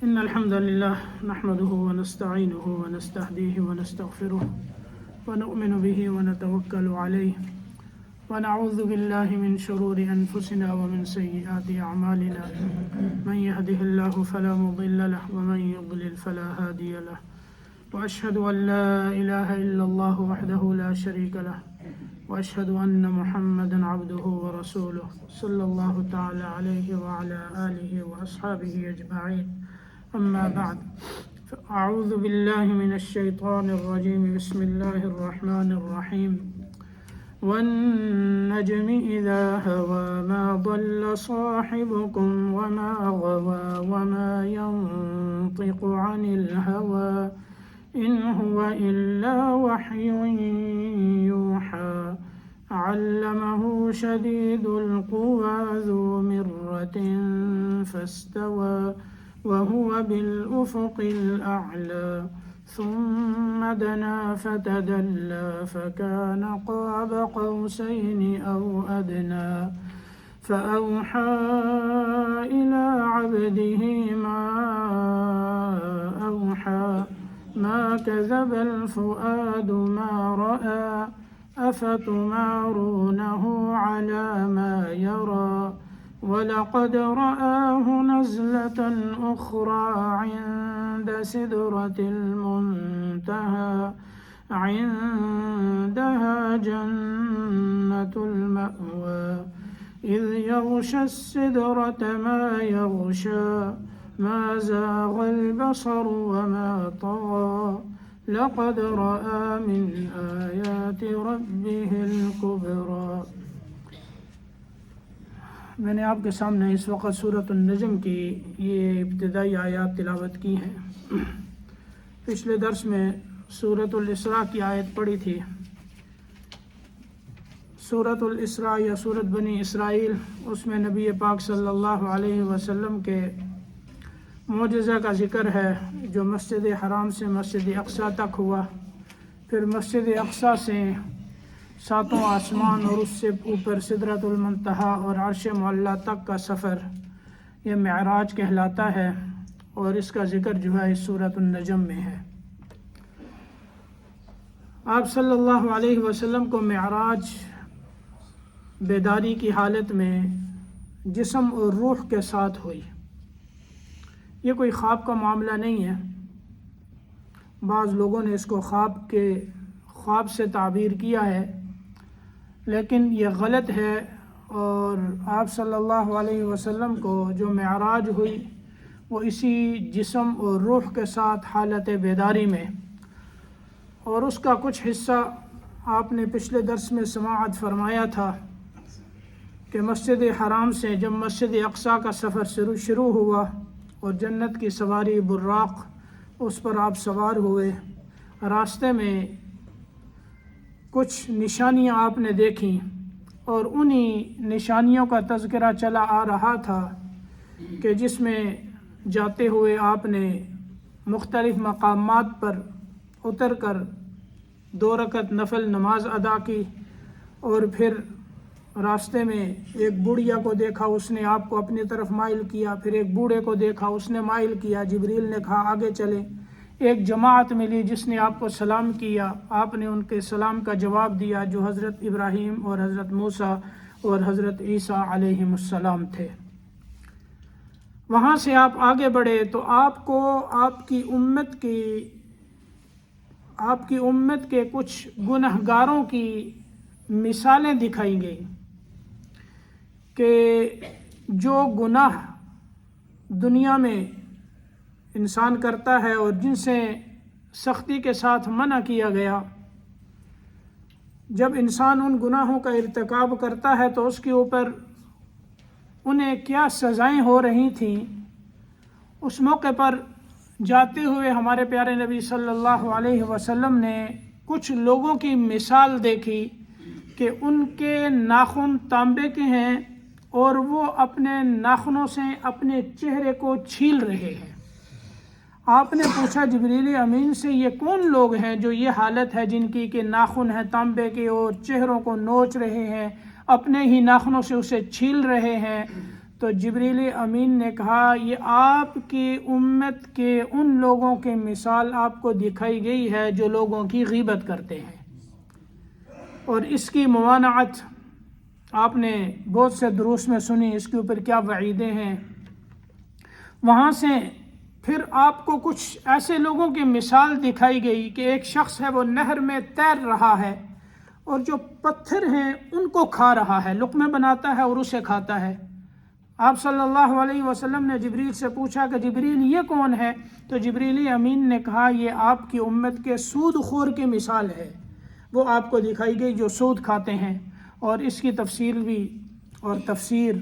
إن الحمد لله نحمده ونستعينه ونستهديه ونستغفره ونؤمن به ونتوكل عليه ونعوذ بالله من شرور أنفسنا ومن سيئات أعمالنا من يهده الله فلا مضل له ومن يضلل فلا هادي له وأشهد أن لا إله إلا الله وحده لا شريك له وأشهد أن محمدا عبده ورسوله صلى الله تعالى عليه وعلى آله وأصحابه أجمعين أما بعد أعوذ بالله من الشيطان الرجيم بسم الله الرحمن الرحيم والنجم إذا هوى ما ضل صاحبكم وما غوى وما ينطق عن الهوى إن هو إلا وحي يوحى علمه شديد القوى ذو مرة فاستوى وهو بالأفق الأعلى ثم دنا فتدلى فكان قاب قوسين أو أدنى فأوحى إلى عبده ما أوحى ما كذب الفؤاد ما رأى أفتمارونه على ما يرى ولقد رآه نزلة أخرى عند سدرة المنتهى عندها جنة المأوى إذ يغشى السدرة ما يغشى ما زاغ البصر وما طغى لقد رأى من آيات ربه الكبرى. میں نے آپ کے سامنے اس وقت سورۃ النجم کی یہ ابتدائی آیات تلاوت کی ہیں. پچھلے درس میں سورۃ الاسراء کی آیت پڑھی تھی. سورۃ الاسراء یا سورۃ بنی اسرائیل، اس میں نبی پاک صلی اللہ علیہ وسلم کے معجزہ کا ذکر ہے جو مسجد حرام سے مسجد اقصیٰ تک ہوا، پھر مسجد اقصیٰ سے ساتوں آسمان اور اس سے اوپر سدرۃ المنتہا اور عرش معلیٰ تک کا سفر، یہ معراج کہلاتا ہے، اور اس کا ذکر جو ہے اس سورۃ النجم میں ہے. آپ صلی اللہ علیہ وسلم کو معراج بیداری کی حالت میں جسم اور روح کے ساتھ ہوئی. یہ کوئی خواب کا معاملہ نہیں ہے. بعض لوگوں نے اس کو خواب سے تعبیر کیا ہے، لیکن یہ غلط ہے. اور آپ صلی اللہ علیہ وسلم کو جو معراج ہوئی وہ اسی جسم اور روح کے ساتھ حالت بیداری میں، اور اس کا کچھ حصہ آپ نے پچھلے درس میں سماعت فرمایا تھا کہ مسجد حرام سے جب مسجد اقصیٰ کا سفر شروع ہوا اور جنت کی سواری براق اس پر آپ سوار ہوئے، راستے میں کچھ نشانیاں آپ نے دیکھیں، اور انہی نشانیوں کا تذکرہ چلا آ رہا تھا کہ جس میں جاتے ہوئے آپ نے مختلف مقامات پر اتر کر 2 رکعت نفل نماز ادا کی، اور پھر راستے میں ایک بڑھیا کو دیکھا، اس نے آپ کو اپنی طرف مائل کیا، پھر ایک بوڑھے کو دیکھا، اس نے مائل کیا، جبریل نے کہا آگے چلے. ایک جماعت ملی جس نے آپ کو سلام کیا، آپ نے ان کے سلام کا جواب دیا جو حضرت ابراہیم اور حضرت موسیٰ اور حضرت عیسیٰ علیہ السلام تھے. وہاں سے آپ آگے بڑھے تو آپ کو آپ کی امت کے کچھ گنہگاروں کی مثالیں دکھائی گئیں کہ جو گناہ دنیا میں انسان کرتا ہے اور جن سے سختی کے ساتھ منع کیا گیا، جب انسان ان گناہوں کا ارتکاب کرتا ہے تو اس کے اوپر انہیں کیا سزائیں ہو رہی تھیں. اس موقع پر جاتے ہوئے ہمارے پیارے نبی صلی اللہ علیہ وسلم نے کچھ لوگوں کی مثال دیکھی کہ ان کے ناخن تانبے کے ہیں اور وہ اپنے ناخنوں سے اپنے چہرے کو چھیل رہے ہیں. آپ نے پوچھا جبریل امین سے یہ کون لوگ ہیں جو یہ حالت ہے جن کی کہ ناخن ہیں تانبے کے اور چہروں کو نوچ رہے ہیں، اپنے ہی ناخنوں سے اسے چھیل رہے ہیں؟ تو جبریل امین نے کہا یہ آپ کی امت کے ان لوگوں کی مثال آپ کو دکھائی گئی ہے جو لوگوں کی غیبت کرتے ہیں، اور اس کی ممانعت آپ نے بہت سے دروس میں سنی، اس کے اوپر کیا وعیدیں ہیں۔ وہاں سے پھر آپ کو کچھ ایسے لوگوں کی مثال دکھائی گئی کہ ایک شخص ہے وہ نہر میں تیر رہا ہے اور جو پتھر ہیں ان کو کھا رہا ہے، لقمے بناتا ہے اور اسے کھاتا ہے۔ آپ صلی اللہ علیہ وسلم نے جبریل سے پوچھا کہ جبریل یہ کون ہے؟ تو جبریل امین نے کہا یہ آپ کی امت کے سود خور کی مثال ہے، وہ آپ کو دکھائی گئی جو سود کھاتے ہیں۔ اور اس کی تفصیل بھی اور تفسیر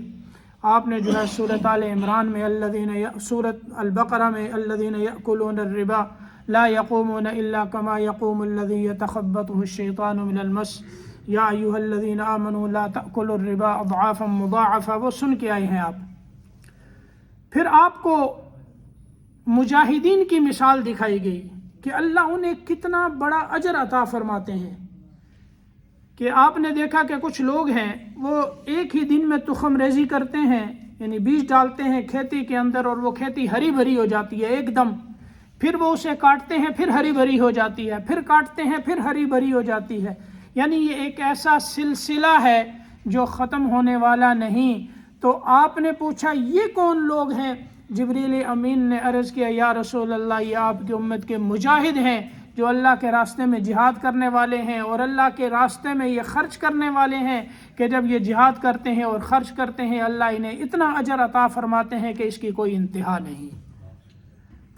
آپ نے جو ہے سورۃ آل عمران میں سورۃ البقرہ میں الذین یأکلون الربا لا یقومون الا کما یقوم الذی یتخبطہ الشیطان من المس یا ایھا الذین آمنوا لا تأکلوا الربا اضعافا مضاعفا، وہ سن کے آئے ہیں آپ۔ پھر آپ کو مجاہدین کی مثال دکھائی گئی کہ اللہ انہیں کتنا بڑا اجر عطا فرماتے ہیں، کہ آپ نے دیکھا کہ کچھ لوگ ہیں وہ ایک ہی دن میں تخم ریزی کرتے ہیں، یعنی بیج ڈالتے ہیں کھیتی کے اندر اور وہ کھیتی ہری بھری ہو جاتی ہے ایک دم، پھر وہ اسے کاٹتے ہیں پھر ہری بھری ہو جاتی ہے، پھر کاٹتے ہیں پھر ہری بھری ہو جاتی ہے، یعنی یہ ایک ایسا سلسلہ ہے جو ختم ہونے والا نہیں۔ تو آپ نے پوچھا یہ کون لوگ ہیں؟ جبریل امین نے عرض کیا یا رسول اللہ یہ آپ کی امت کے مجاہد ہیں جو اللہ کے راستے میں جہاد کرنے والے ہیں اور اللہ کے راستے میں یہ خرچ کرنے والے ہیں کہ جب یہ جہاد کرتے ہیں اور خرچ کرتے ہیں اللہ انہیں اتنا اجر عطا فرماتے ہیں کہ اس کی کوئی انتہا نہیں۔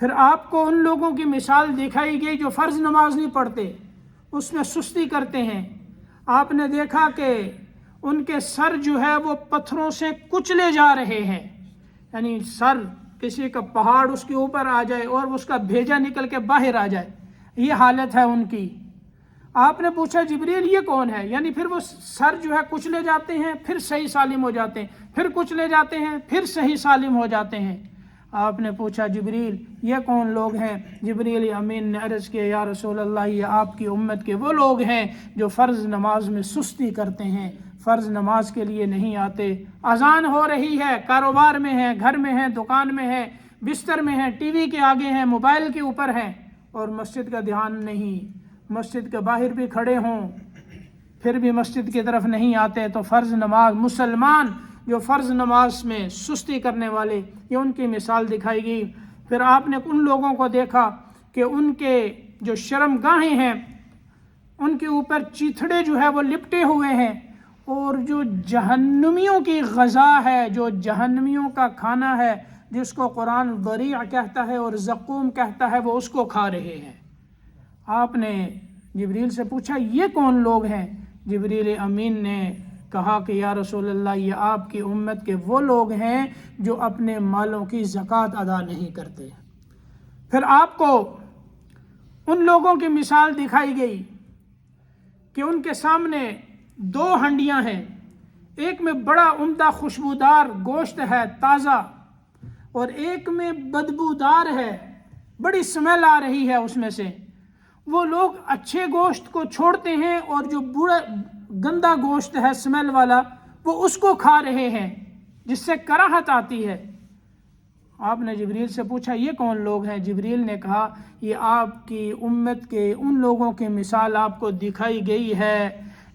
پھر آپ کو ان لوگوں کی مثال دکھائی گئی جو فرض نماز نہیں پڑھتے، اس میں سستی کرتے ہیں۔ آپ نے دیکھا کہ ان کے سر جو ہے وہ پتھروں سے کچلے جا رہے ہیں، یعنی سر کسی کا پہاڑ اس کے اوپر آ جائے اور اس کا بھیجا نکل کے باہر آ جائے، یہ حالت ہے ان کی۔ آپ نے پوچھا جبریل یہ کون ہے؟ یعنی پھر وہ سر جو ہے کچلے جاتے ہیں پھر صحیح سالم ہو جاتے ہیں، پھر کچلے جاتے ہیں پھر صحیح سالم ہو جاتے ہیں۔ آپ نے پوچھا جبریل یہ کون لوگ ہیں؟ جبریل امین نے عرض کیا یا رسول اللہ یہ آپ کی امت کے وہ لوگ ہیں جو فرض نماز میں سستی کرتے ہیں، فرض نماز کے لیے نہیں آتے، اذان ہو رہی ہے، کاروبار میں ہیں، گھر میں ہیں، دکان میں ہیں، بستر میں ہیں، ٹی وی کے آگے ہیں، موبائل کے اوپر ہیں اور مسجد کا دھیان نہیں، مسجد کے باہر بھی کھڑے ہوں پھر بھی مسجد کی طرف نہیں آتے، تو فرض نماز مسلمان جو فرض نماز میں سستی کرنے والے، یہ ان کی مثال دکھائی گئی۔ پھر آپ نے ان لوگوں کو دیکھا کہ ان کے جو شرم گاہیں ہیں ان کے اوپر چیتھڑے جو ہے وہ لپٹے ہوئے ہیں، اور جو جہنمیوں کی غذا ہے، جو جہنمیوں کا کھانا ہے جس کو قرآن ضریع کہتا ہے اور زقوم کہتا ہے، وہ اس کو کھا رہے ہیں۔ آپ نے جبریل سے پوچھا یہ کون لوگ ہیں؟ جبریل امین نے کہا کہ یا رسول اللہ یہ آپ کی امت کے وہ لوگ ہیں جو اپنے مالوں کی زکوٰۃ ادا نہیں کرتے۔ پھر آپ کو ان لوگوں کی مثال دکھائی گئی کہ ان کے سامنے دو ہنڈیاں ہیں، ایک میں بڑا عمدہ خوشبودار گوشت ہے تازہ، اور ایک میں بدبودار ہے، بڑی اسمیل آ رہی ہے اس میں سے۔ وہ لوگ اچھے گوشت کو چھوڑتے ہیں اور جو بڑا گندا گوشت ہے اسمیل والا وہ اس کو کھا رہے ہیں جس سے کراہت آتی ہے۔ آپ نے جبریل سے پوچھا یہ کون لوگ ہیں؟ جبریل نے کہا یہ آپ کی امت کے ان لوگوں کی مثال آپ کو دکھائی گئی ہے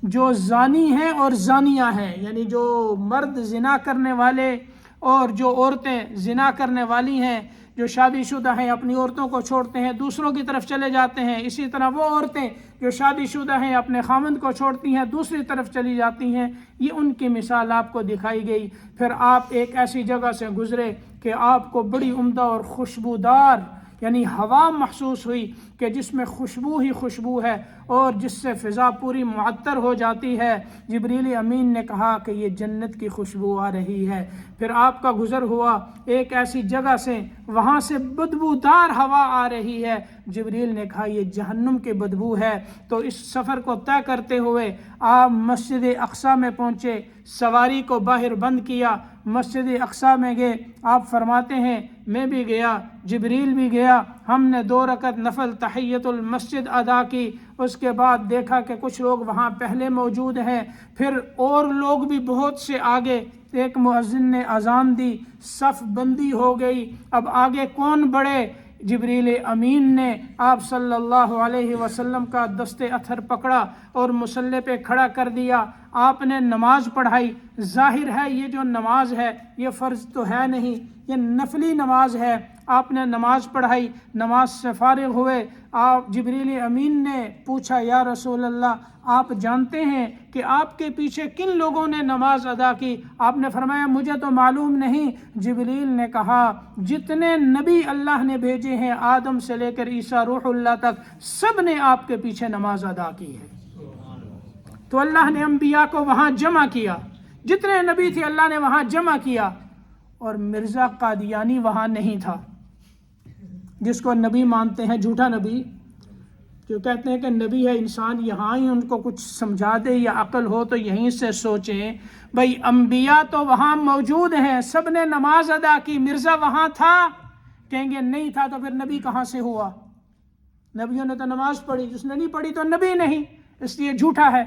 جو زانی ہیں اور زانیہ ہیں، یعنی جو مرد زنا کرنے والے اور جو عورتیں زنا کرنے والی ہیں، جو شادی شدہ ہیں اپنی عورتوں کو چھوڑتے ہیں دوسروں کی طرف چلے جاتے ہیں، اسی طرح وہ عورتیں جو شادی شدہ ہیں اپنے خامند کو چھوڑتی ہیں دوسری طرف چلی جاتی ہیں، یہ ان کی مثال آپ کو دکھائی گئی۔ پھر آپ ایک ایسی جگہ سے گزرے کہ آپ کو بڑی عمدہ اور خوشبودار یعنی ہوا محسوس ہوئی کہ جس میں خوشبو ہی خوشبو ہے اور جس سے فضا پوری معطر ہو جاتی ہے۔ جبریل امین نے کہا کہ یہ جنت کی خوشبو آ رہی ہے۔ پھر آپ کا گزر ہوا ایک ایسی جگہ سے، وہاں سے بدبودار ہوا آ رہی ہے۔ جبریل نے کہا یہ جہنم کی بدبو ہے۔ تو اس سفر کو طے کرتے ہوئے آپ مسجد اقصیٰ میں پہنچے، سواری کو باہر بند کیا، مسجد اقصیٰ میں گئے۔ آپ فرماتے ہیں میں بھی گیا، جبریل بھی گیا، ہم نے 2 رکعت نفل تحیت المسجد ادا کی اس کے بعد دیکھا کہ کچھ لوگ وہاں پہلے موجود ہیں، پھر اور لوگ بھی بہت سے آگے، ایک مؤذن نے اذان دی، صف بندی ہو گئی، اب آگے کون بڑھے؟ جبریل امین نے آپ صلی اللہ علیہ وسلم کا دست اتھر پکڑا اور مصلی پہ کھڑا کر دیا، آپ نے نماز پڑھائی۔ ظاہر ہے یہ جو نماز ہے یہ فرض تو ہے نہیں، یہ نفلی نماز ہے، آپ نے نماز پڑھائی، نماز سے فارغ ہوئے، آپ جبریل امین نے پوچھا یا رسول اللہ آپ جانتے ہیں کہ آپ کے پیچھے کن لوگوں نے نماز ادا کی؟ آپ نے فرمایا مجھے تو معلوم نہیں۔ جبریل نے کہا جتنے نبی اللہ نے بھیجے ہیں آدم سے لے کر عیسیٰ روح اللہ تک، سب نے آپ کے پیچھے نماز ادا کی ہے۔ تو اللہ نے انبیاء کو وہاں جمع کیا، جتنے نبی تھے اللہ نے وہاں جمع کیا، اور مرزا قادیانی وہاں نہیں تھا، جس کو نبی مانتے ہیں، جھوٹا نبی، جو کہتے ہیں کہ نبی ہے انسان یہاں ہی ان کو کچھ سمجھا دے یا عقل ہو تو یہیں سے سوچیں۔ بھئی انبیاء تو وہاں موجود ہیں، سب نے نماز ادا کی، مرزا وہاں تھا؟ کہیں گے نہیں تھا، تو پھر نبی کہاں سے ہوا؟ نبیوں نے تو نماز پڑھی، جس نے نہیں پڑھی تو نبی نہیں، اس لیے جھوٹا ہے۔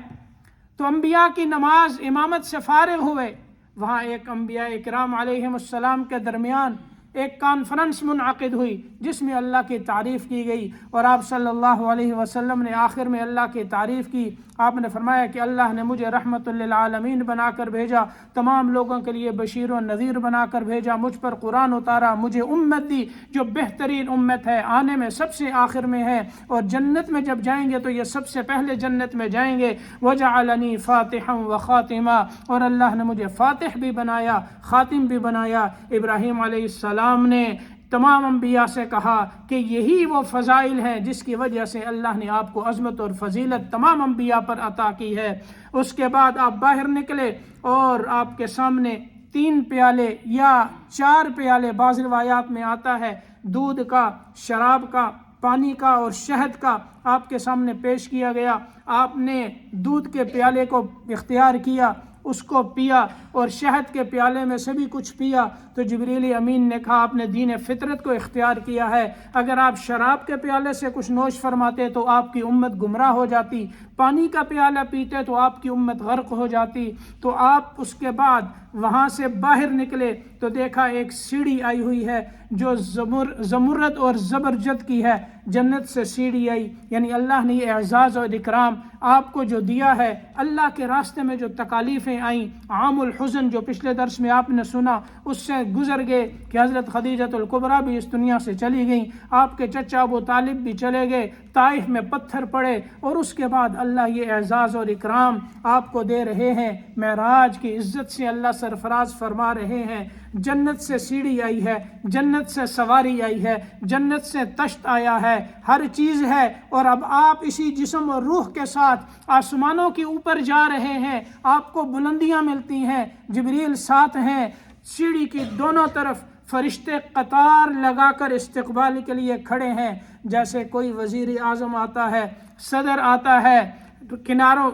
تو انبیاء کی نماز امامت سے فارغ ہوئے، وہاں ایک انبیاء اکرام علیہم السلام کے درمیان ایک کانفرنس منعقد ہوئی جس میں اللہ کی تعریف کی گئی، اور آپ صلی اللہ علیہ وسلم نے آخر میں اللہ کی تعریف کی۔ آپ نے فرمایا کہ اللہ نے مجھے رحمت للعالمین بنا کر بھیجا، تمام لوگوں کے لیے بشیر و نذیر بنا کر بھیجا، مجھ پر قرآن اتارا، مجھے امت دی جو بہترین امت ہے، آنے میں سب سے آخر میں ہے، اور جنت میں جب جائیں گے تو یہ سب سے پہلے جنت میں جائیں گے۔ وجعلنی فاتحا و خاتمہ، اور اللہ نے مجھے فاتح بھی بنایا، خاتم بھی بنایا۔ ابراہیم علیہ السلام نے تمام انبیاء سے کہا کہ یہی وہ فضائل ہیں جس کی وجہ سے اللہ نے آپ کو عظمت اور فضیلت تمام انبیاء پر عطا کی ہے۔ اس کے بعد آپ باہر نکلے اور آپ کے سامنے 3 پیالے یا 4 پیالے، بعض روایات میں آتا ہے دودھ کا، شراب کا، پانی کا اور شہد کا آپ کے سامنے پیش کیا گیا۔ آپ نے دودھ کے پیالے کو اختیار کیا، اس کو پیا، اور شہد کے پیالے میں سے بھی کچھ پیا۔ تو جبریل امین نے کہا آپ نے دین فطرت کو اختیار کیا ہے، اگر آپ شراب کے پیالے سے کچھ نوش فرماتے تو آپ کی امت گمراہ ہو جاتی، پانی کا پیالہ پیتے تو آپ کی امت غرق ہو جاتی۔ تو آپ اس کے بعد وہاں سے باہر نکلے تو دیکھا ایک سیڑھی آئی ہوئی ہے جو زمرد اور زبرجد کی ہے، جنت سے سیڑھی آئی، یعنی اللہ نے یہ اعزاز اور اکرام آپ کو جو دیا ہے۔ اللہ کے راستے میں جو تکالیفیں آئیں، عام الحزن جو پچھلے درس میں آپ نے سنا، اس سے گزر گئے کہ حضرت خدیجۃ الکبریٰ بھی اس دنیا سے چلی گئیں، آپ کے چچا ابو طالب بھی چلے گئے، طائف میں پتھر پڑے، اور اس کے بعد اللہ یہ اعزاز اور اکرام آپ کو دے رہے ہیں۔ معراج کی عزت سے اللہ سرفراز فرما رہے ہیں جنت سے سیڑھی آئی ہے، جنت سے سواری آئی ہے، جنت سے تشت آیا ہے، ہر چیز ہے، اور اب آپ اسی جسم اور روح کے ساتھ آسمانوں کے اوپر جا رہے ہیں، آپ کو بلندیاں ملتی ہیں، جبریل ساتھ ہیں، سیڑھی کی دونوں طرف فرشتے قطار لگا کر استقبال کے لیے کھڑے ہیں، جیسے کوئی وزیر اعظم آتا ہے، صدر آتا ہے، کناروں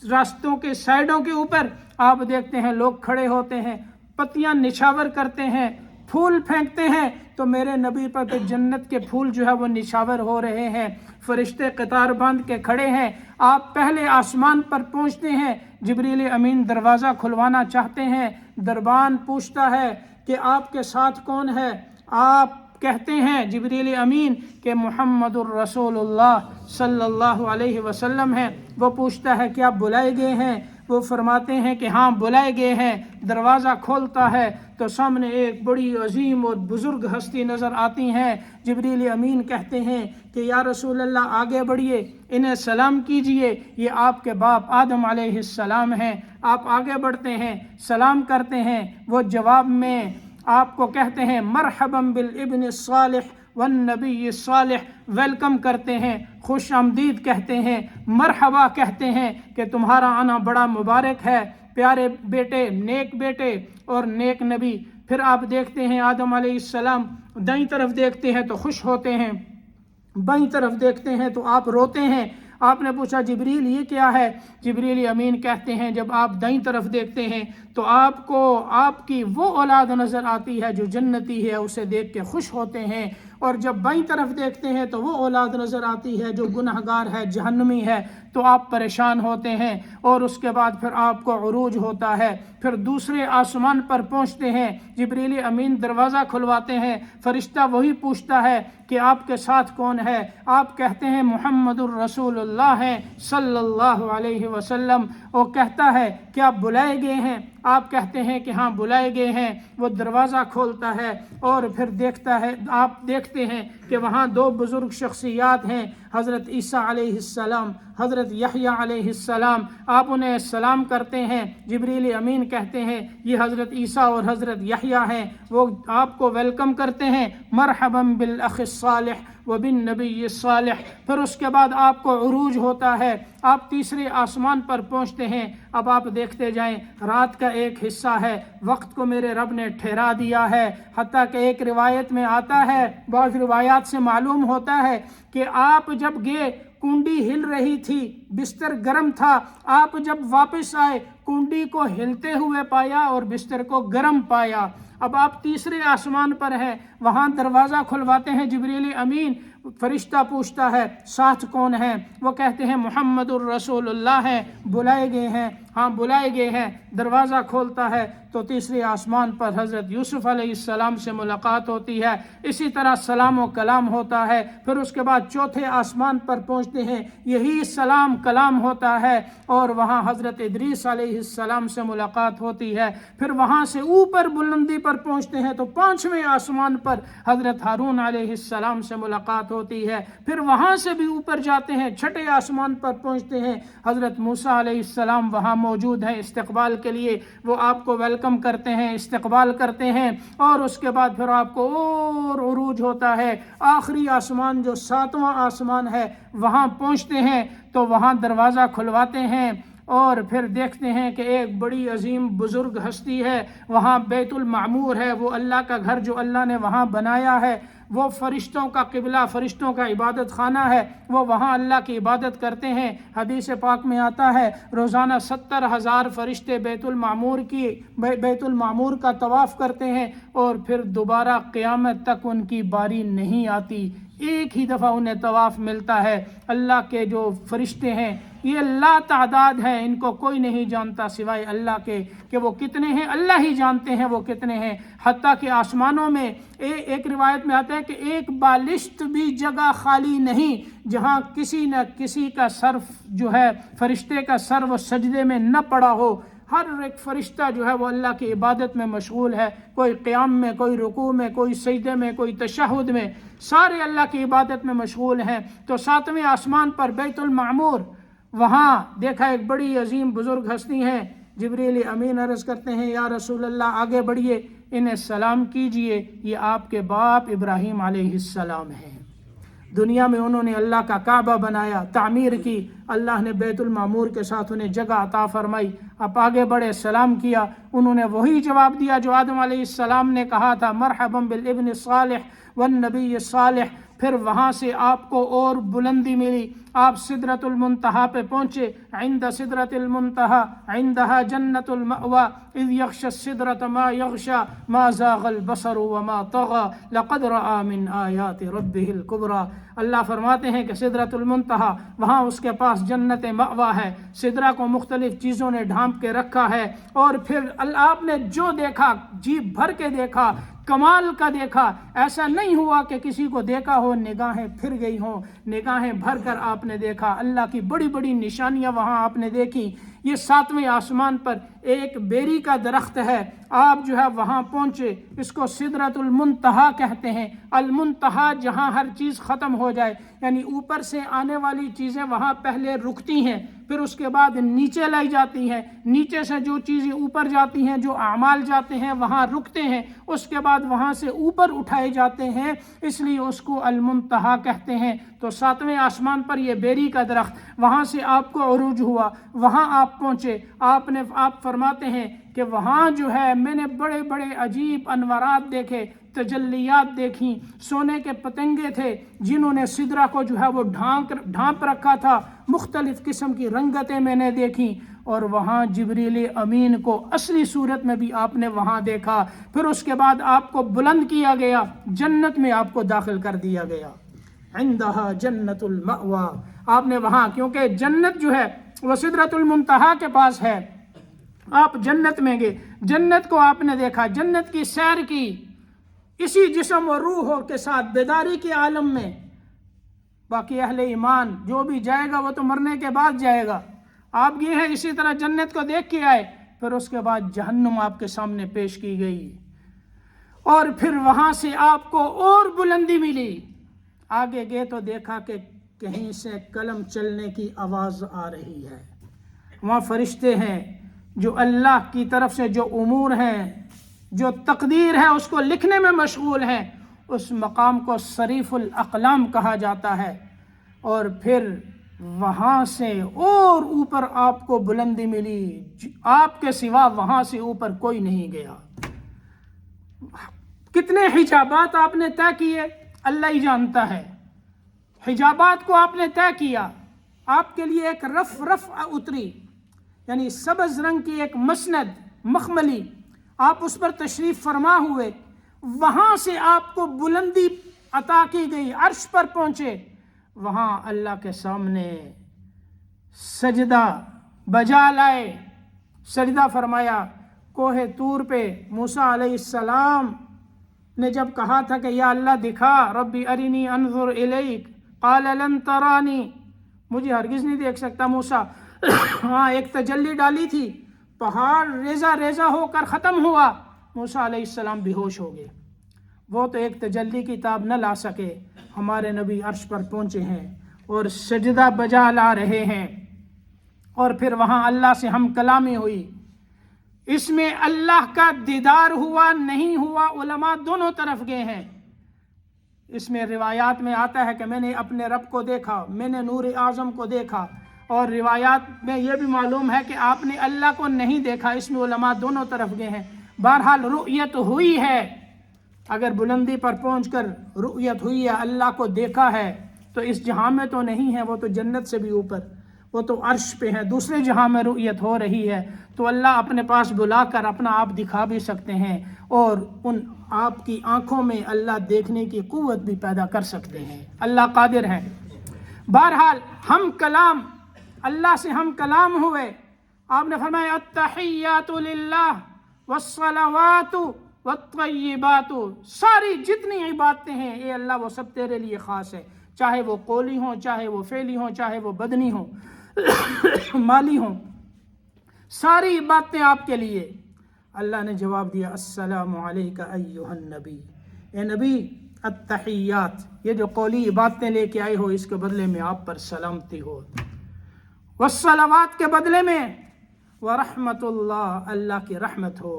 راستوں کے سائڈوں کے اوپر آپ دیکھتے ہیں لوگ کھڑے ہوتے ہیں، پتیاں نچھاور کرتے ہیں، پھول پھینکتے ہیں، تو میرے نبی پر تو جنت کے پھول جو ہے وہ نچھاور ہو رہے ہیں، فرشتے قطار باندھ کے کھڑے ہیں۔ آپ پہلے آسمان پر پہنچتے ہیں، جبریل امین دروازہ کھلوانا چاہتے ہیں، دربان پوچھتا ہے کہ آپ کے ساتھ کون ہے؟ آپ کہتے ہیں جبریل امین کہ محمد الرسول اللہ صلی اللہ علیہ وسلم ہیں۔ وہ پوچھتا ہے کیا بلائے گئے ہیں؟ وہ فرماتے ہیں کہ ہاں بلائے گئے ہیں۔ دروازہ کھولتا ہے تو سامنے ایک بڑی عظیم اور بزرگ ہستی نظر آتی ہیں۔ جبریل امین کہتے ہیں کہ یا رسول اللہ آگے بڑھیے، انہیں سلام کیجئے، یہ آپ کے باپ آدم علیہ السلام ہیں۔ آپ آگے بڑھتے ہیں، سلام کرتے ہیں، وہ جواب میں آپ کو کہتے ہیں مرحبا بالابن الصالح والنبی الصالح، ویلکم کرتے ہیں، خوش آمدید کہتے ہیں، مرحبا کہتے ہیں کہ تمہارا آنا بڑا مبارک ہے، پیارے بیٹے اور نیک نبی۔ پھر آپ دیکھتے ہیں آدم علیہ السلام، دائیں طرف دیکھتے ہیں تو خوش ہوتے ہیں، بائیں طرف دیکھتے ہیں تو آپ روتے ہیں۔ آپ نے پوچھا جبریل یہ کیا ہے؟ جبریل امین کہتے ہیں جب آپ دائیں طرف دیکھتے ہیں تو آپ کو آپ کی وہ اولاد نظر آتی ہے جو جنتی ہے، اسے دیکھ کے خوش ہوتے ہیں۔ اور جب بائیں طرف دیکھتے ہیں تو وہ اولاد نظر آتی ہے جو گنہگار ہے، جہنمی ہے، تو آپ پریشان ہوتے ہیں، اور اس کے بعد پھر آپ کو عروج ہوتا ہے۔ پھر دوسرے آسمان پر پہنچتے ہیں، جبریل امین دروازہ کھلواتے ہیں، فرشتہ وہی پوچھتا ہے کہ آپ کے ساتھ کون ہے؟ آپ کہتے ہیں محمد الرسول اللہ ہیں صلی اللہ علیہ وسلم۔ وہ کہتا ہے کہ آپ بلائے گئے ہیں؟ آپ کہتے ہیں کہ ہاں بلائے گئے ہیں۔ وہ دروازہ کھولتا ہے اور پھر دیکھتا ہے، آپ دیکھتے ہیں کہ وہاں دو بزرگ شخصیات ہیں، حضرت عیسیٰ علیہ السلام، حضرت یحییٰ علیہ السلام۔ آپ انہیں سلام کرتے ہیں، جبریل امین کہتے ہیں یہ حضرت عیسیٰ اور حضرت یحییٰ ہیں۔ وہ آپ کو ویلکم کرتے ہیں، مرحبا بالاخ الصالح وبالنبی الصالح۔ پھر اس کے بعد آپ کو عروج ہوتا ہے، آپ تیسرے آسمان پر پہنچتے ہیں۔ اب آپ دیکھتے جائیں، رات کا ایک حصہ ہے، وقت کو میرے رب نے ٹھہرا دیا ہے، حتیٰ کہ ایک روایت میں آتا ہے، بعض روایات سے معلوم ہوتا ہے کہ آپ جب گئے کنڈی ہل رہی تھی، بستر گرم تھا، آپ جب واپس آئے کنڈی کو ہلتے ہوئے پایا اور بستر کو گرم پایا۔ اب آپ تیسرے آسمان پر ہیں، وہاں دروازہ کھلواتے ہیں جبریل امین، فرشتہ پوچھتا ہے ساتھ کون ہے؟ وہ کہتے ہیں محمد الرسول اللہ ہیں، بلائے گئے ہیں؟ ہاں بلائے گئے ہیں۔ دروازہ کھولتا ہے تو تیسرے آسمان پر حضرت یوسف علیہ السلام سے ملاقات ہوتی ہے، اسی طرح سلام و کلام ہوتا ہے۔ پھر اس کے بعد چوتھے آسمان پر پہنچتے ہیں، یہی سلام کلام ہوتا ہے، اور وہاں حضرت ادریس علیہ السلام سے ملاقات ہوتی ہے۔ پھر وہاں سے اوپر بلندی پر پہنچتے ہیں تو پانچویں آسمان پر حضرت ہارون علیہ السلام سے ملاقات ہوتی ہے۔ پھر وہاں سے بھی اوپر جاتے ہیں، چھٹے آسمان پر پہنچتے ہیں، حضرت موسیٰ علیہ السلام وہاں موجود ہیں استقبال کے لیے، وہ آپ کو ویلکم کرتے ہیں، استقبال کرتے ہیں، اور اس کے بعد پھر آپ کو اور عروج ہوتا ہے۔ آخری آسمان جو ساتواں آسمان ہے وہاں پہنچتے ہیں تو وہاں دروازہ کھلواتے ہیں، اور پھر دیکھتے ہیں کہ ایک بڑی عظیم بزرگ ہستی ہے، وہاں بیت المعمور ہے، وہ اللہ کا گھر جو اللہ نے وہاں بنایا ہے، وہ فرشتوں کا قبلہ، فرشتوں کا عبادت خانہ ہے، وہ وہاں اللہ کی عبادت کرتے ہیں۔ حدیث پاک میں آتا ہے روزانہ 70,000 فرشتے بیت المعمور کا طواف کرتے ہیں، اور پھر دوبارہ قیامت تک ان کی باری نہیں آتی، ایک ہی دفعہ انہیں طواف ملتا ہے۔ اللہ کے جو فرشتے ہیں یہ لا تعداد ہیں، ان کو کوئی نہیں جانتا سوائے اللہ کے کہ وہ کتنے ہیں، اللہ ہی جانتے ہیں وہ کتنے ہیں۔ حتیٰ کہ آسمانوں میں ایک روایت میں آتا ہے کہ ایک بالشت بھی جگہ خالی نہیں جہاں کسی نہ کسی کا سر جو ہے، فرشتے کا سر وہ سجدے میں نہ پڑا ہو۔ ہر ایک فرشتہ جو ہے وہ اللہ کی عبادت میں مشغول ہے، کوئی قیام میں، کوئی رکوع میں، کوئی سجدے میں، کوئی تشہد میں، سارے اللہ کی عبادت میں مشغول ہیں۔ تو ساتویں آسمان پر بیت المعمور، وہاں دیکھا ایک بڑی عظیم بزرگ ہستی ہیں، جبریل امین عرض کرتے ہیں یا رسول اللہ آگے بڑھیے، انہیں سلام کیجئے، یہ آپ کے باپ ابراہیم علیہ السلام ہیں۔ دنیا میں انہوں نے اللہ کا کعبہ بنایا، تعمیر کی، اللہ نے بیت المعمور کے ساتھ انہیں جگہ عطا فرمائی۔ آپ آگے بڑھے، سلام کیا، انہوں نے وہی جواب دیا جو آدم علیہ السلام نے کہا تھا، مرحبا بالابن الصالح والنبی الصالح۔ پھر وہاں سے آپ کو اور بلندی ملی، آپ سدرۃ المنتہا پہ پہنچے، عند سدرۃ المنتہا عندہا جنت المأوی اذ یغشی السدرۃ ما یغشی ما زاغ البصر وما طغی لقد رأى من آیات ربہ الکبریٰ۔ اللہ فرماتے ہیں کہ سدرۃ المنتہا، وہاں اس کے پاس جنت مأوی ہے، سدرہ کو مختلف چیزوں نے ڈھانپ کے رکھا ہے، اور پھر آپ نے جو دیکھا، جی بھر کے دیکھا، کمال کا دیکھا، ایسا نہیں ہوا کہ کسی کو دیکھا ہو نگاہیں پھر گئی ہوں، نگاہیں بھر کر آپ نے دیکھا، اللہ کی بڑی بڑی نشانیاں وہاں آپ نے دیکھی۔ یہ ساتویں آسمان پر ایک بیری کا درخت ہے، آپ جو ہے وہاں پہنچے، اس کو سدرۃ المنتہا کہتے ہیں، المنتہا جہاں ہر چیز ختم ہو جائے، یعنی اوپر سے آنے والی چیزیں وہاں پہلے رکتی ہیں، پھر اس کے بعد نیچے لائی جاتی ہیں، نیچے سے جو چیزیں اوپر جاتی ہیں، جو اعمال جاتے ہیں وہاں رکتے ہیں، اس کے بعد وہاں سے اوپر اٹھائے جاتے ہیں، اس لیے اس کو المنتہا کہتے ہیں۔ تو ساتویں آسمان پر یہ بیری کا درخت، وہاں سے آپ کو عروج ہوا، وہاں آپ پہنچے، آپ فرماتے ہیں کہ وہاں جو ہے میں نے بڑے بڑے عجیب انوارات دیکھے، تجلیات دیکھیں، سونے کے پتنگے تھے جنہوں نے سدرہ کو جو ہے وہ ڈھانپ رکھا تھا، مختلف قسم کی رنگتیں میں نے دیکھیں، اور وہاں جبریل امین کو اصلی صورت میں بھی آپ نے وہاں دیکھا. پھر اس کے بعد آپ کو بلند کیا گیا, جنت میں آپ کو داخل کر دیا گیا. عندہا جنت المأوا, آپ نے وہاں, کیونکہ جنت جو ہے وہ سدرۃ المنتہا کے پاس ہے, آپ جنت میں گئے, جنت کو آپ نے دیکھا, جنت کی سیر کی اسی جسم و روح کے ساتھ بیداری کے عالم میں. باقی اہل ایمان جو بھی جائے گا وہ تو مرنے کے بعد جائے گا, آپ یہ ہیں اسی طرح جنت کو دیکھ کے آئے. پھر اس کے بعد جہنم آپ کے سامنے پیش کی گئی, اور پھر وہاں سے آپ کو اور بلندی ملی. آگے گئے تو دیکھا کہ کہیں سے قلم چلنے کی آواز آ رہی ہے. وہاں فرشتے ہیں جو اللہ کی طرف سے جو امور ہیں, جو تقدیر ہے اس کو لکھنے میں مشغول ہیں. اس مقام کو صریف الاقلام کہا جاتا ہے. اور پھر وہاں سے اور اوپر آپ کو بلندی ملی, آپ کے سوا وہاں سے اوپر کوئی نہیں گیا. کتنے حجابات آپ نے طے کیے اللہ ہی جانتا ہے. حجابات کو آپ نے طے کیا, آپ کے لیے ایک رف اتری, یعنی سبز رنگ کی ایک مسند مخملی, آپ اس پر تشریف فرما ہوئے. وہاں سے آپ کو بلندی عطا کی گئی, عرش پر پہنچے. وہاں اللہ کے سامنے سجدہ بجا لائے, سجدہ فرمایا. کوہ طور پہ موسیٰ علیہ السلام نے جب کہا تھا کہ یا اللہ دکھا, ربی ارنی انظر الیک, قال لن ترانی, مجھے ہرگز نہیں دیکھ سکتا موسیٰ. ہاں ایک تجلی ڈالی تھی, پہاڑ ریزہ ریزہ ہو کر ختم ہوا, موسیٰ علیہ السلام بے ہوش ہو گئے. وہ تو ایک تجلی کی تاب نہ لا سکے. ہمارے نبی عرش پر پہنچے ہیں اور سجدہ بجا لا رہے ہیں. اور پھر وہاں اللہ سے ہم کلامی ہوئی. اس میں اللہ کا دیدار ہوا نہیں ہوا, علماء دونوں طرف گئے ہیں. اس میں روایات میں آتا ہے کہ میں نے اپنے رب کو دیکھا, میں نے نور اعظم کو دیکھا, اور روایات میں یہ بھی معلوم ہے کہ آپ نے اللہ کو نہیں دیکھا. اس میں علماء دونوں طرف گئے ہیں. بہرحال رؤیت ہوئی ہے. اگر بلندی پر پہنچ کر رؤیت ہوئی ہے, اللہ کو دیکھا ہے, تو اس جہاں میں تو نہیں ہے, وہ تو جنت سے بھی اوپر, وہ تو عرش پہ ہے. دوسرے جہاں میں رؤیت ہو رہی ہے تو اللہ اپنے پاس بلا کر اپنا آپ دکھا بھی سکتے ہیں, اور ان آپ کی آنکھوں میں اللہ دیکھنے کی قوت بھی پیدا کر سکتے ہیں. اللہ قادر ہے. بہرحال ہم کلام, اللہ سے ہم کلام ہوئے. آپ نے فرمایا التحیات للہ والصلوات والطیبات, ساری جتنی عبادتیں ہیں اے اللہ وہ سب تیرے لیے خاص ہے, چاہے وہ قولی ہوں, چاہے وہ فعلی ہوں, چاہے وہ بدنی ہوں, مالی ہوں, ساری باتیں آپ کے لیے. اللہ نے جواب دیا السلام علیک ایھا النبی, اے نبی التحیات, یہ جو قولی باتیں لے کے آئے ہو اس کے بدلے میں آپ پر سلامتی ہو. والصلوات کے بدلے میں ورحمت اللہ, اللہ کی رحمت ہو.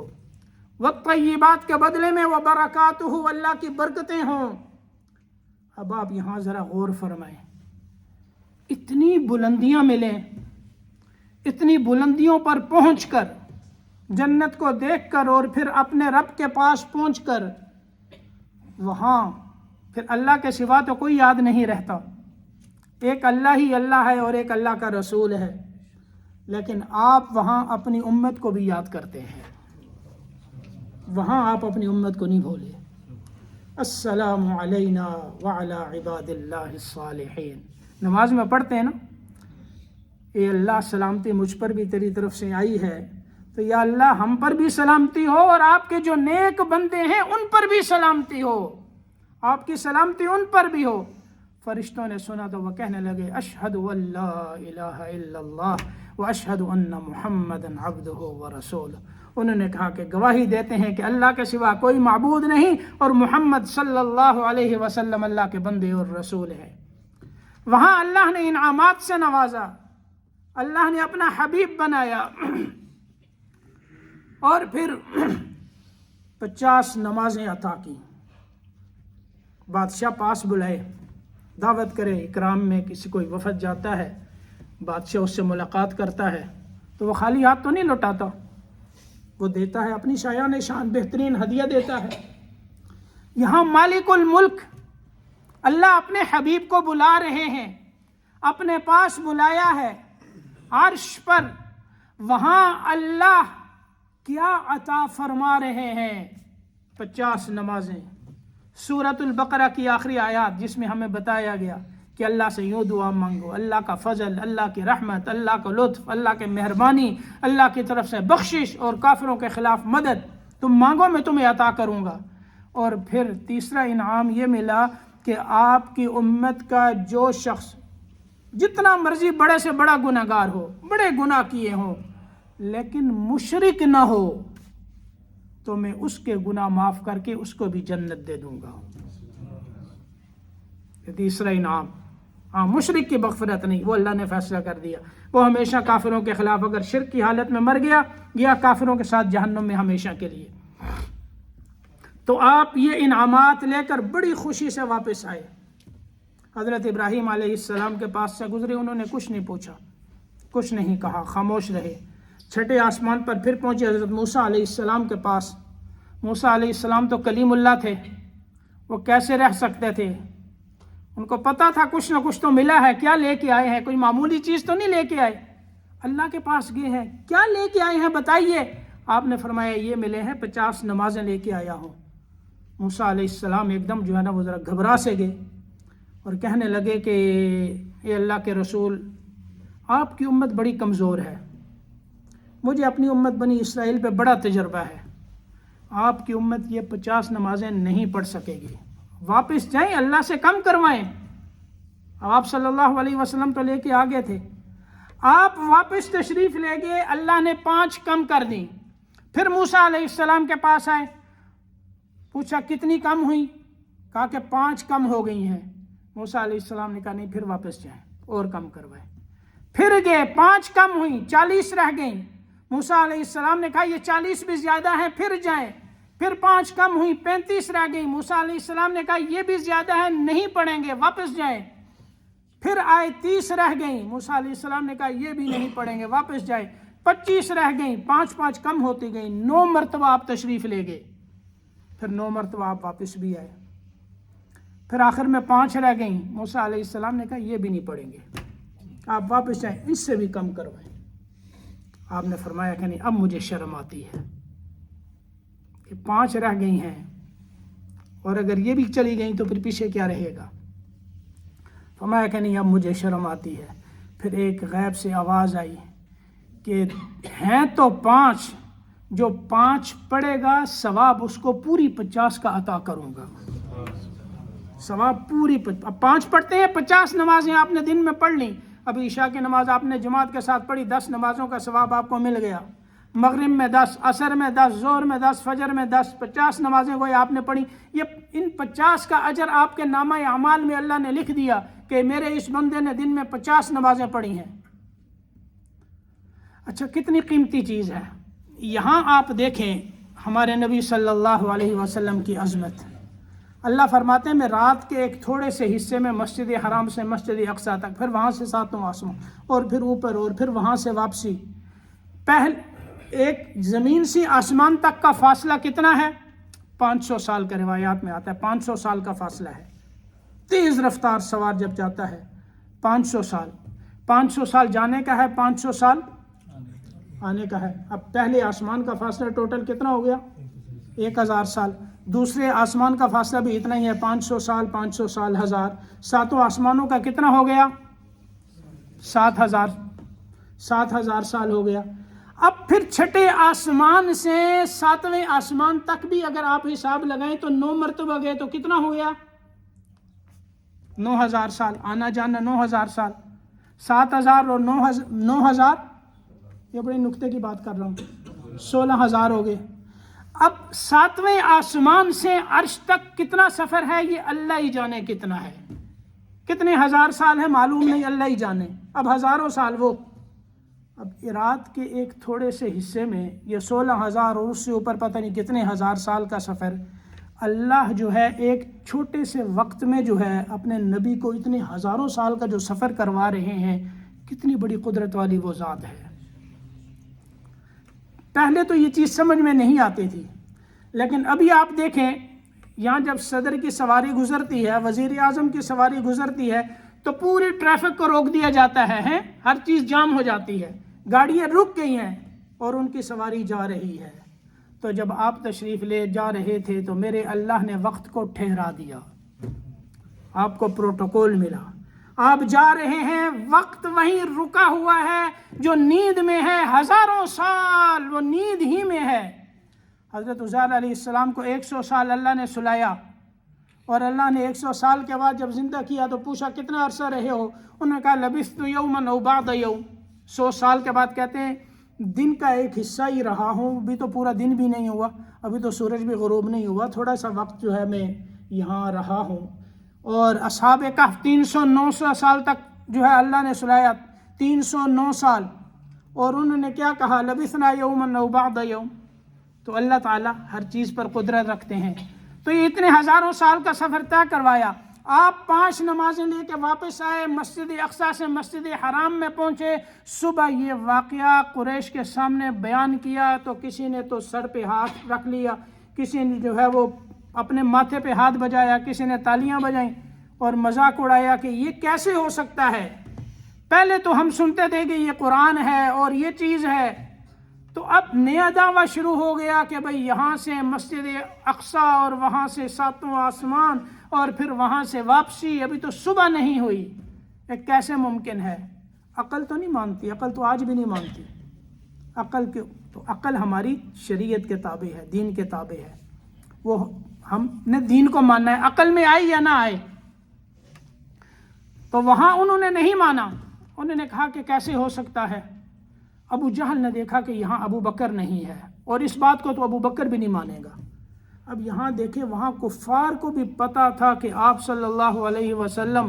والطیبات کے بدلے میں وبرکاتہ, اللہ کی برکتیں ہوں. اب آپ یہاں ذرا غور فرمائیں, اتنی بلندیاں ملیں, اتنی بلندیوں پر پہنچ کر, جنت کو دیکھ کر, اور پھر اپنے رب کے پاس پہنچ کر, وہاں پھر اللہ کے سوا تو کوئی یاد نہیں رہتا. ایک اللہ ہی اللہ ہے اور ایک اللہ کا رسول ہے, لیکن آپ وہاں اپنی امت کو بھی یاد کرتے ہیں. وہاں آپ اپنی امت کو نہیں بھولے. السلام علینا وعلی عباد اللہ الصالحین, نماز میں پڑھتے ہیں نا, اے اللہ سلامتی مجھ پر بھی تیری طرف سے آئی ہے, تو یا اللہ ہم پر بھی سلامتی ہو, اور آپ کے جو نیک بندے ہیں ان پر بھی سلامتی ہو, آپ کی سلامتی ان پر بھی ہو. فرشتوں نے سنا تو وہ کہنے لگے اشہد ان لا الہ الا اللہ واشہد ان محمدا عبدہ ورسولہ. انہوں نے کہا کہ گواہی دیتے ہیں کہ اللہ کے سوا کوئی معبود نہیں, اور محمد صلی اللہ علیہ وسلم اللہ کے بندے اور رسول ہیں. وہاں اللہ نے انعامات سے نوازا, اللہ نے اپنا حبیب بنایا, اور پھر 50 نمازیں عطا کی. بادشاہ پاس بلائے, دعوت کرے, اکرام میں کسی کوئی وفد جاتا ہے, بادشاہ اس سے ملاقات کرتا ہے تو وہ خالی ہاتھ تو نہیں لوٹاتا, وہ دیتا ہے اپنی شایان شان بہترین ہدیہ دیتا ہے. یہاں مالک الملک اللہ اپنے حبیب کو بلا رہے ہیں, اپنے پاس بلایا ہے, عرش پر وہاں اللہ کیا عطا فرما رہے ہیں؟ 50 نمازیں. سورۃ البقرہ کی آخری آیات جس میں ہمیں بتایا گیا کہ اللہ سے یوں دعا مانگو، اللہ کا فضل، اللہ کی رحمت، اللہ کا لطف، اللہ کی مہربانی، اللہ کی طرف سے بخشش اور کافروں کے خلاف مدد، تم مانگو میں تمہیں عطا کروں گا. اور پھر تیسرا انعام یہ ملا کہ آپ کی امت کا جو شخص جتنا مرضی بڑے سے بڑا گناہ گار ہو، بڑے گناہ کیے ہوں، لیکن مشرک نہ ہو، تو میں اس کے گناہ معاف کر کے اس کو بھی جنت دے دوں گا. یہ تیسرا انعام. ہاں، مشرک کی مغفرت نہیں، وہ اللہ نے فیصلہ کر دیا، وہ ہمیشہ کافروں کے خلاف اگر شرک کی حالت میں مر گیا کافروں کے ساتھ جہنم میں ہمیشہ کے لیے. تو آپ یہ انعامات لے کر بڑی خوشی سے واپس آئے. حضرت ابراہیم علیہ السلام کے پاس سے گزرے، انہوں نے کچھ نہیں پوچھا، کچھ نہیں کہا، خاموش رہے. چھٹے آسمان پر پھر پہنچے حضرت موسیٰ علیہ السلام کے پاس. موسیٰ علیہ السلام تو کلیم اللہ تھے، وہ کیسے رہ سکتے تھے؟ ان کو پتا تھا کچھ نہ کچھ تو ملا ہے. کیا لے کے آئے ہیں؟ کوئی معمولی چیز تو نہیں لے کے آئے. اللہ کے پاس گئے ہیں، کیا لے کے آئے ہیں بتائیے. آپ نے فرمایا یہ ملے ہیں 50 نمازیں لے کے آیا ہوں. موسیٰ علیہ السلام ایک دم جو ہے نا وہ ذرا گھبرا سے گئے اور کہنے لگے کہ اے اللہ کے رسول، آپ کی امت بڑی کمزور ہے، مجھے اپنی امت بنی اسرائیل پہ بڑا تجربہ ہے، آپ کی امت یہ 50 نمازیں نہیں پڑھ سکے گی. واپس جائیں، اللہ سے کم کروائیں. آپ صلی اللہ علیہ وسلم تو لے کے آگے تھے، آپ واپس تشریف لے گئے، اللہ نے 5 کم کر دی. پھر موسیٰ علیہ السلام کے پاس آئے، پوچھا کتنی کم ہوئی؟ کہا کہ 5 کم ہو گئی ہیں. موسیٰ علیہ السلام نے کہا نہیں، پھر واپس جائیں اور کم کروائیں. پھر گئے، 5 کم ہوئی، 40 رہ گئیں. موسیٰ علیہ السلام نے کہا یہ 40 بھی زیادہ ہیں، پھر جائیں. پھر 5 کم ہوئی، 35 رہ گئی. موسیٰ علیہ السلام نے کہا یہ بھی زیادہ ہے، نہیں پڑھیں گے، واپس جائیں. پھر آئے، 30 رہ گئیں. موسیٰ علیہ السلام نے کہا یہ بھی نہیں پڑھیں گے، واپس جائیں. 25 رہ گئیں، 5 کم ہوتی گئیں. 9 مرتبہ آپ تشریف لے گئے. پھر 9 مرتبہ آپ واپس بھی آئے. پھر آخر میں 5 رہ گئیں. موسیٰ علیہ السلام نے کہا یہ بھی نہیں پڑھیں گے، آپ واپس جائیں، اس سے بھی کم کروائیں. آپ نے فرمایا کہ نہیں، اب مجھے شرم آتی ہے کہ 5 رہ گئی ہیں اور اگر یہ بھی چلی گئیں تو پھر پیچھے کیا رہے گا. فرمایا کہ نہیں، اب مجھے شرم آتی ہے. پھر ایک غیب سے آواز آئی کہ ہیں تو 5، جو 5 پڑھے گا ثواب اس کو پوری 50 کا عطا کروں گا. ثواب پوری 5 پڑھتے ہیں، 50 نمازیں آپ نے دن میں پڑھ لیں. ابھی عشاء کی نماز آپ نے جماعت کے ساتھ پڑھی، 10 نمازوں کا ثواب آپ کو مل گیا. مغرب میں 10، عصر میں 10، ظہر میں 10، فجر میں 10، 50 نمازیں گویا آپ نے پڑھی. یہ ان 50 کا اجر آپ کے نامہ اعمال میں اللہ نے لکھ دیا کہ میرے اس بندے نے دن میں 50 نمازیں پڑھی ہیں. اچھا، کتنی قیمتی چیز ہے. یہاں آپ دیکھیں ہمارے نبی صلی اللہ علیہ وسلم کی عظمت. اللہ فرماتے ہیں میں رات کے ایک تھوڑے سے حصے میں مسجد حرام سے مسجد اقصیٰ تک، پھر وہاں سے 7واں آسمان، اور پھر اوپر، اور پھر وہاں سے واپسی. ایک زمین سے آسمان تک کا فاصلہ کتنا ہے؟ 500 سال کا روایات میں آتا ہے. 500 سال کا فاصلہ ہے. تیز رفتار سوار جب جاتا ہے 500 سال. 500 سال جانے کا ہے، 500 سال آنے کا ہے. اب پہلے آسمان کا فاصلہ ٹوٹل کتنا ہو گیا؟ 1000 سال. دوسرے آسمان کا فاصلہ بھی اتنا ہی ہے، 500 سال، 500 سال، 1000. 7 آسمانوں کا کتنا ہو گیا؟ 7000 سال ہو گیا. اب پھر چھٹے آسمان سے 7ویں آسمان تک بھی اگر آپ حساب لگائیں تو 9 مرتبہ گئے تو کتنا ہو گیا؟ 9000 سال. آنا جانا 9000 سال. 7000 اور 9000، یہ بڑے نکتے کی بات کر رہا ہوں، 16000 ہو گئے. اب 7ویں آسمان سے عرش تک کتنا سفر ہے یہ اللہ ہی جانے کتنا ہے. کتنے ہزار سال ہے معلوم نہیں، اللہ ہی جانے. اب ہزاروں سال وہ. اب رات کے ایک تھوڑے سے حصے میں یہ 16000 اور اس سے اوپر پتہ نہیں کتنے ہزار سال کا سفر اللہ جو ہے ایک چھوٹے سے وقت میں جو ہے اپنے نبی کو اتنے ہزاروں سال کا جو سفر کروا رہے ہیں. کتنی بڑی قدرت والی وہ ذات ہے. پہلے تو یہ چیز سمجھ میں نہیں آتی تھی، لیکن ابھی آپ دیکھیں یہاں جب صدر کی سواری گزرتی ہے، وزیر اعظم کی سواری گزرتی ہے تو پوری ٹریفک کو روک دیا جاتا ہے، ہر چیز جام ہو جاتی ہے. گاڑیاں رک گئی ہیں اور ان کی سواری جا رہی ہے۔ تو جب آپ تشریف لے جا رہے تھے تو میرے اللہ نے وقت کو ٹھہرا دیا، آپ کو پروٹوکول ملا، آپ جا رہے ہیں، وقت وہیں رکا ہوا ہے جو نیند میں ہے، ہزاروں سال وہ نیند ہی میں ہے۔ حضرت عزیر علیہ السلام کو 100 سال اللہ نے سلایا، اور اللہ نے 100 سال کے بعد جب زندہ کیا تو پوچھا کتنا عرصہ رہے ہو؟ انہوں نے کہا لبثت یوما او بعض یوم، 100 سال کے بعد کہتے ہیں دن کا ایک حصہ ہی رہا ہوں، ابھی تو پورا دن بھی نہیں ہوا، ابھی تو سورج بھی غروب نہیں ہوا، تھوڑا سا وقت جو ہے میں یہاں رہا ہوں۔ اور اصحاب کہف 309 سال تک جو ہے اللہ نے سلایا، 309 سال، اور انہوں نے کیا کہا لبثنا یوما او بعض یوم۔ تو اللہ تعالیٰ ہر چیز پر قدرت رکھتے ہیں۔ تو یہ اتنے ہزاروں سال کا سفر طے کروایا، آپ 5 نمازیں لے کے واپس آئے، مسجد اقصیٰ سے مسجد حرام میں پہنچے، صبح یہ واقعہ قریش کے سامنے بیان کیا تو کسی نے تو سر پہ ہاتھ رکھ لیا، کسی نے جو ہے وہ اپنے ماتھے پہ ہاتھ بجایا، کسی نے تالیاں بجائیں اور مذاق اڑایا کہ یہ کیسے ہو سکتا ہے، پہلے تو ہم سنتے تھے کہ یہ قرآن ہے اور یہ چیز ہے، تو اب نیا دعویٰ شروع ہو گیا کہ بھئی یہاں سے مسجد اقصیٰ اور وہاں سے 7واں آسمان اور پھر وہاں سے واپسی، ابھی تو صبح نہیں ہوئی، یہ کیسے ممکن ہے؟ عقل تو نہیں مانتی، عقل تو آج بھی نہیں مانتی، عقل ہماری شریعت کے تابع ہے، دین کے تابع ہے، وہ ہم نے دین کو ماننا ہے، عقل میں آئے یا نہ آئے۔ تو وہاں انہوں نے نہیں مانا، انہوں نے کہا کہ کیسے ہو سکتا ہے۔ ابو جہل نے دیکھا کہ یہاں ابو بکر نہیں ہے، اور اس بات کو تو ابو بکر بھی نہیں مانے گا۔ اب یہاں دیکھیں، وہاں کفار کو بھی پتا تھا کہ آپ صلی اللہ علیہ وسلم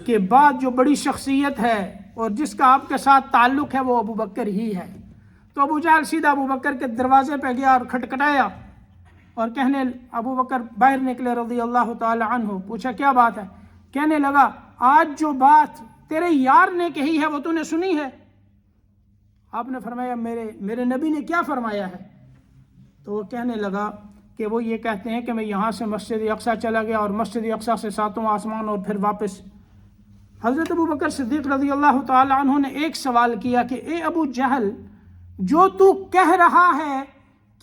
کے بعد جو بڑی شخصیت ہے اور جس کا آپ کے ساتھ تعلق ہے وہ ابو بکر ہی ہے۔ تو ابو جہل سیدھا ابو بکر کے دروازے پہ گیا اور کھٹکھٹایا، اور کہنے ابو بکر باہر نکلے رضی اللہ تعالی عنہ، پوچھا کیا بات ہے؟ کہنے لگا آج جو بات تیرے یار نے کہی ہے وہ تو نے سنی ہے؟ آپ نے فرمایا میرے نبی نے کیا فرمایا ہے؟ تو وہ کہنے لگا کہ وہ یہ کہتے ہیں کہ میں یہاں سے مسجد اقصیٰ چلا گیا اور مسجد اقصیٰ سے 7واں آسمان اور پھر واپس۔ حضرت ابو بکر صدیق رضی اللہ تعالی عنہ نے ایک سوال کیا کہ اے ابو جہل، جو تو کہہ رہا ہے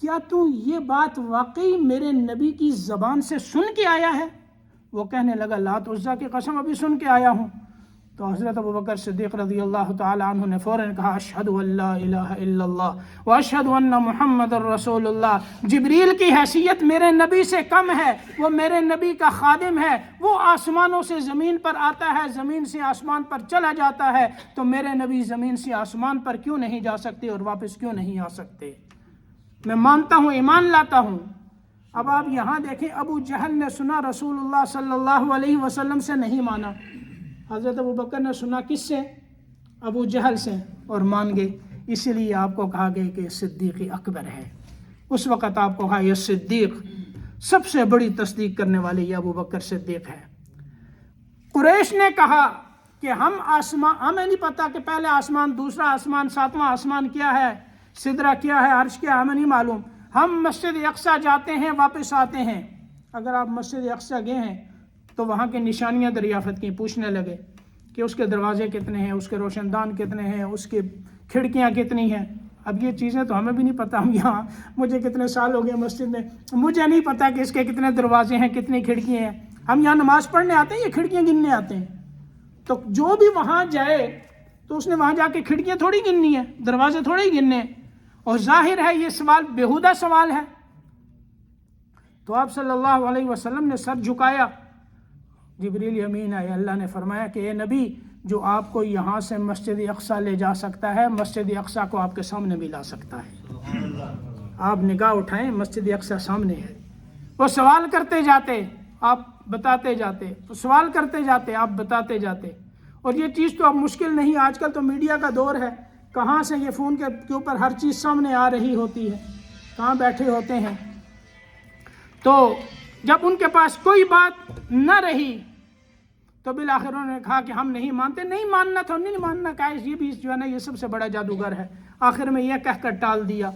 کیا تو یہ بات واقعی میرے نبی کی زبان سے سن کے آیا ہے؟ وہ کہنے لگا لات عزیٰ کی قسم ابھی سن کے آیا ہوں۔ تو حضرت ابو بکر صدیق رضی اللہ تعالی عنہ نے فوراً کہا اشہد ان لا الہ الا اللہ واشہد ان محمد الرسول اللہ۔ جبریل کی حیثیت میرے نبی سے کم ہے، وہ میرے نبی کا خادم ہے، وہ آسمانوں سے زمین پر آتا ہے، زمین سے آسمان پر چلا جاتا ہے، تو میرے نبی زمین سے آسمان پر کیوں نہیں جا سکتے اور واپس کیوں نہیں آ سکتے؟ میں مانتا ہوں، ایمان لاتا ہوں۔ اب آپ یہاں دیکھیں، ابو جہل نے سنا رسول اللہ صلی اللہ علیہ وسلم سے، نہیں مانا۔ حضرت ابو بکر نے سنا کس سے؟ ابو جہل سے، اور مان گئے۔ اسی لیے آپ کو کہا گیا کہ صدیق اکبر ہے۔ اس وقت آپ کو کہا یہ صدیق، سب سے بڑی تصدیق کرنے والے یہ ابو بکر صدیق ہے۔ قریش نے کہا کہ ہمیں نہیں پتا کہ پہلا آسمان، دوسرا آسمان، 7واں آسمان کیا ہے، سدرہ کیا ہے، عرش کیا ہے، ہمیں نہیں معلوم، ہم مسجد اقصیٰ جاتے ہیں واپس آتے ہیں۔ اگر آپ مسجد اقصیٰ گئے ہیں تو وہاں کی نشانیاں دریافت کی، پوچھنے لگے کہ اس کے دروازے کتنے ہیں، اس کے روشن دان کتنے ہیں، اس کی کھڑکیاں کتنی ہیں۔ اب یہ چیزیں تو ہمیں بھی نہیں پتہ، ہم یہاں مجھے کتنے سال ہو گئے مسجد میں، مجھے نہیں پتہ کہ اس کے کتنے دروازے ہیں، کتنی کھڑکیاں ہیں۔ ہم یہاں نماز پڑھنے آتے ہیں، یہ کھڑکیاں گننے آتے ہیں۔ تو جو بھی وہاں جائے تو اس نے وہاں جا کے کھڑکیاں تھوڑی گننی ہیں، دروازے تھوڑی گننے ہیں، اور ظاہر ہے یہ سوال بیہودہ سوال ہے۔ تو آپ صلی اللہ علیہ وسلم نے سر جھکایا، جبریل امین آئے، اللہ نے فرمایا کہ اے نبی، جو آپ کو یہاں سے مسجد اقصیٰ لے جا سکتا ہے، مسجد اقصیٰ کو آپ کے سامنے بھی لا سکتا ہے۔ آپ نگاہ اٹھائیں، مسجد اقصیٰ سامنے ہے۔ وہ سوال کرتے جاتے، آپ بتاتے جاتے، سوال کرتے جاتے، آپ بتاتے جاتے۔ اور یہ چیز تو اب مشکل نہیں، آج کل تو میڈیا کا دور ہے، کہاں سے یہ فون کے اوپر ہر چیز سامنے آ رہی ہوتی ہے، کہاں بیٹھے ہوتے ہیں۔ تو جب ان کے پاس کوئی بات نہ رہی تو بالآخر انہوں نے کہا کہ ہم نہیں مانتے۔ نہیں ماننا تھا، نہیں ماننا کا یہ بھی جو ہے نا، یہ سب سے بڑا جادوگر ہے۔ آخر میں یہ کہہ کر ٹال دیا۔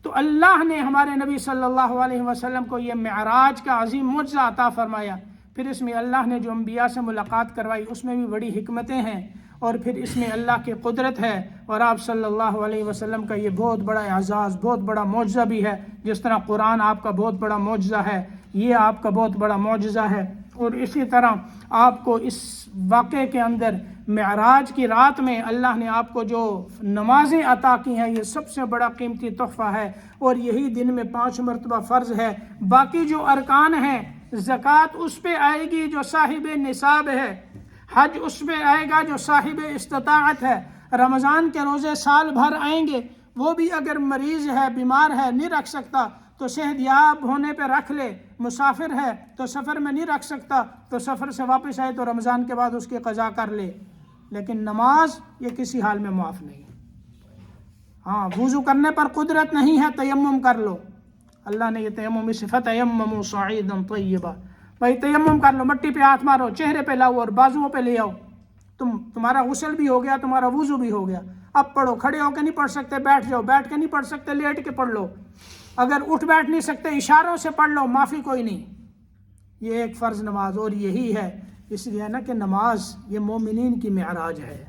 تو اللہ نے ہمارے نبی صلی اللہ علیہ وسلم کو یہ معراج کا عظیم معجزہ عطا فرمایا۔ پھر اس میں اللہ نے جو انبیاء سے ملاقات کروائی، اس میں بھی بڑی حکمتیں ہیں۔ اور پھر اس میں اللہ کی قدرت ہے، اور آپ صلی اللہ علیہ وسلم کا یہ بہت بڑا اعزاز، بہت بڑا معجزہ بھی ہے. جس طرح قرآن آپ کا بہت بڑا معجزہ ہے، یہ آپ کا بہت بڑا معجزہ ہے. اور اسی طرح آپ کو اس واقعے کے اندر معراج کی رات میں اللہ نے آپ کو جو نمازیں عطا کی ہیں، یہ سب سے بڑا قیمتی تحفہ ہے. اور یہی دن میں 5 مرتبہ فرض ہے. باقی جو ارکان ہیں، زکوٰۃ اس پہ آئے گی جو صاحب نصاب ہے، حج اس پہ آئے گا جو صاحب استطاعت ہے، رمضان کے روزے سال بھر آئیں گے، وہ بھی اگر مریض ہے، بیمار ہے، نہیں رکھ سکتا تو صحت یاب ہونے پہ رکھ لے، مسافر ہے تو سفر میں نہیں رکھ سکتا تو سفر سے واپس آئے تو رمضان کے بعد اس کی قضا کر لے. لیکن نماز یہ کسی حال میں معاف نہیں. ہاں، وضو کرنے پر قدرت نہیں ہے، تیمم کر لو. اللہ نے یہ تیمم صفت تیمموا صعیدا طیبا، بھائی تیمم کر لو، مٹی پہ ہاتھ مارو، چہرے پہ لاؤ اور بازوؤں پہ لے آؤ، تمہارا غسل بھی ہو گیا، تمہارا وضو بھی ہو گیا. اب پڑھو، کھڑے ہو کے نہیں پڑھ سکتے بیٹھ جاؤ، بیٹھ کے نہیں پڑھ سکتے لیٹ کے پڑھ لو، اگر اٹھ بیٹھ نہیں سکتے اشاروں سے پڑھ لو، معافی کوئی نہیں. یہ ایک فرض نماز، اور یہی ہے، اس لیے نا کہ نماز یہ مومنین کی معراج ہے،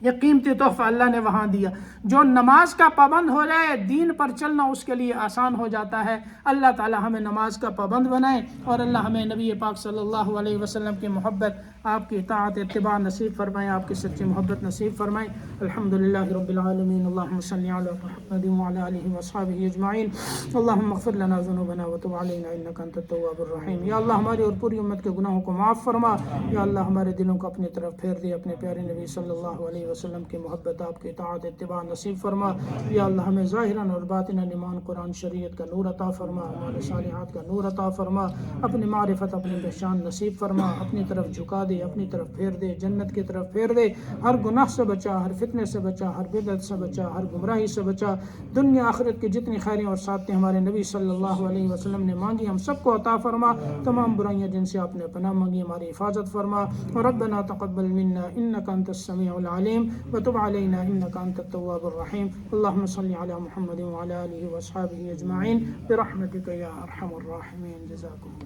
یہ قیمتی تحفہ اللہ نے وہاں دیا. جو نماز کا پابند ہو جائے، دین پر چلنا اس کے لیے آسان ہو جاتا ہے. اللہ تعالی ہمیں نماز کا پابند بنائے، اور اللہ ہمیں نبی پاک صلی اللہ علیہ وسلم کی محبت، آپ کی اطاعت اتباع نصیب فرمائے، آپ کی سچی محبت نصیب فرمائے. الحمدللہ رب العالمین. اللہم صلی علی محمد وعلی آلہ وصحبہ اجمعین. اللہم اغفر لنا ذنوبنا وتب علینا انک انت التواب الرحیم. یا اللہ ہماری اور پوری امت کے گناہوں کو معاف فرما. یا اللہ ہمارے دلوں کو اپنی طرف پھیر دے، اپنے پیارے نبی صلی اللہ علیہ وسلم کی محبت، آپ کی اطاعت اتباع نصیب فرما. یا اللہ ہمیں ظاہراً اور باطناً ایمان، قرآن، شریعت کا نور عطا فرما، ہمارے صالحات کا نور عطا فرما، اپنی معرفت، اپنی پہچان نصیب فرما، اپنی طرف جھکا دے، اپنی طرف پھیر دے، جنت کی طرف پھیر دے. ہر گناہ سے بچا، ہر فتنے سے بچا، ہر بدعت سے بچا، ہر گمراہی سے بچا. دنیا آخرت کی جتنی خیریں اور سعادتیں ہمارے نبی صلی اللہ علیہ وسلم نے مانگی، ہم سب کو عطا فرما. تمام برائیاں جن سے آپ نے پناہ مانگی، ہماری حفاظت فرما. ربنا تقبل منا انك انت السميع العليم وتب علينا انك انت التواب الرحيم. اللهم صل على محمد وعلى اله واصحابه اجمعين برحمتك يا ارحم الراحمين. جزاكم الله.